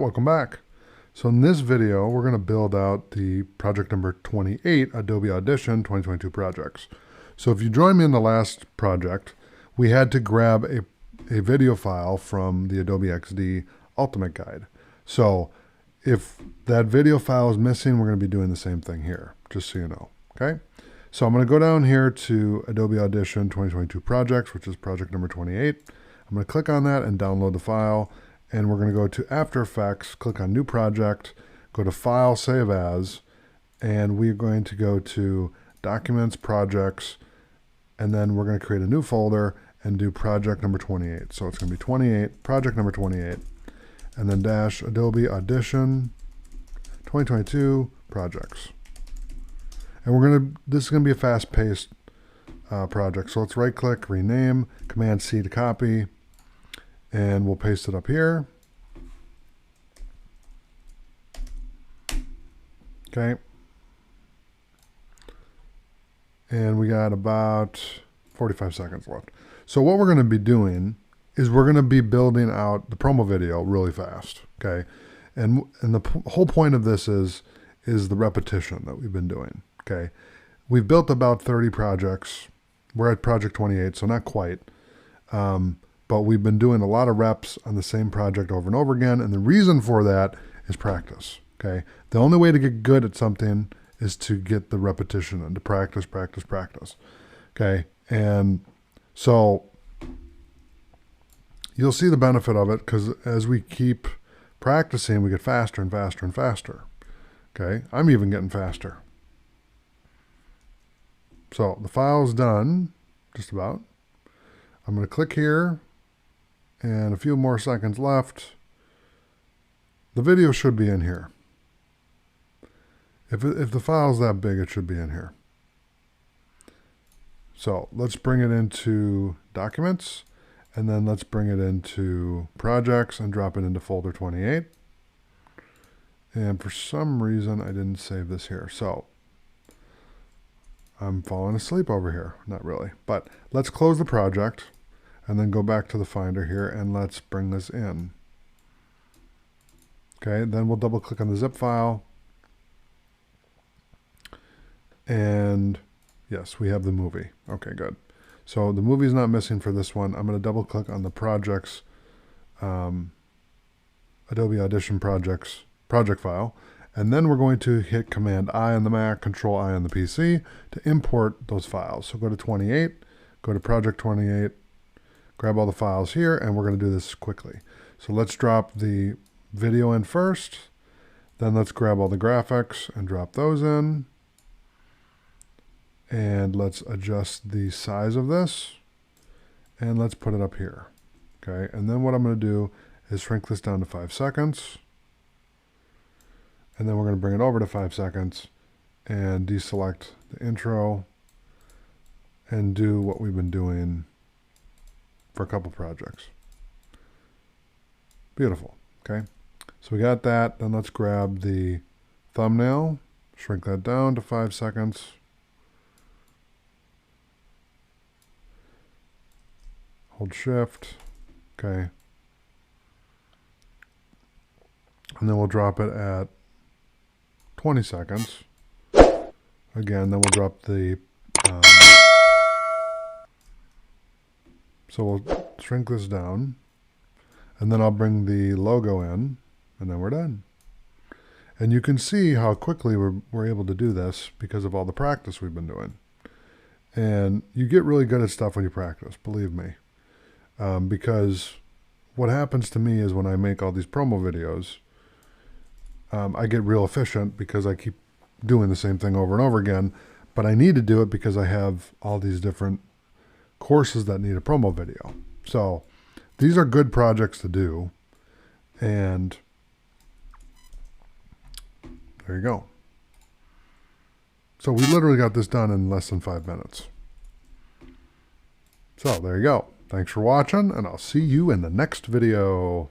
welcome back. So in this video, we're going to build out the project number 28, Adobe Audition 2022 projects. So if you joined me in the last project, we had to grab a video file from the Adobe XD Ultimate Guide. So if that video file is missing, we're going to be doing the same thing here, just so you know, okay? So I'm going to go down here to Adobe Audition 2022 projects, which is project number 28. I'm going to click on that and download the file. And we're going to go to AfterEffects, click on New Project, go to File, Save As, and we're going to go to Documents, Projects, and then we're going to create a new folder and do project number 28. So it's going to be 28, project number 28, and then dash Adobe Audition 2022 projects. And this is going to be a fast-paced project. So let's right-click, rename, Command-C to copy, and we'll paste it up here. Okay. And we got about 45 seconds left. So what we're going to be doing is we're going to be building out the promo video really fast. Okay. And the whole point of this is the repetition that we've been doing. Okay. We've built about 30 projects. We're at project 28, so not quite. But we've been doing a lot of reps on the same project over and over again. And the reason for that is practice, okay? The only way to get good at something is to get the repetition and to practice, practice, practice, okay? And so you'll see the benefit of it because as we keep practicing, we get faster and faster and faster, okay? I'm even getting faster. So the file's done, just about. I'm going to click here. And a few more seconds left. The video should be in here. If the file's that big, it should be in here. So let's bring it into Documents, and then let's bring it into Projects and drop it into folder 28. And for some reason, I didn't save this here. So I'm falling asleep over here. Not really. But let's close the project. And then go back to the Finder here, and let's bring this in. Okay, then we'll double click on the zip file. And yes, we have the movie. Okay, good. So the movie is not missing for this one. I'm going to double click on the projects, Adobe Audition projects, project file. And then we're going to hit Command I on the Mac, Control I on the PC to import those files. So go to 28, go to project 28, grab all the files here, and we're going to do this quickly. So let's drop the video in first, then let's grab all the graphics and drop those in. And let's adjust the size of this, and let's put it up here. Okay, and then what I'm going to do is shrink this down to 5 seconds. And then we're going to bring it over to 5 seconds and deselect the intro and do what we've been doing for a couple projects. Beautiful. Okay, so we got that. Then let's grab the thumbnail, shrink that down to 5 seconds. Hold Shift. Okay, and then we'll drop it at 20 seconds. Again, then we'll drop the so we'll shrink this down, and then I'll bring the logo in, and then we're done. And you can see how quickly we're able to do this because of all the practice we've been doing. And you get really good at stuff when you practice, believe me. Because what happens to me is when I make all these promo videos, I get real efficient because I keep doing the same thing over and over again, but I need to do it because I have all these different courses that need a promo video. So these are good projects to do, and there you go. So we literally got this done in less than 5 minutes. So there you go. Thanks for watching, and I'll see you in the next video.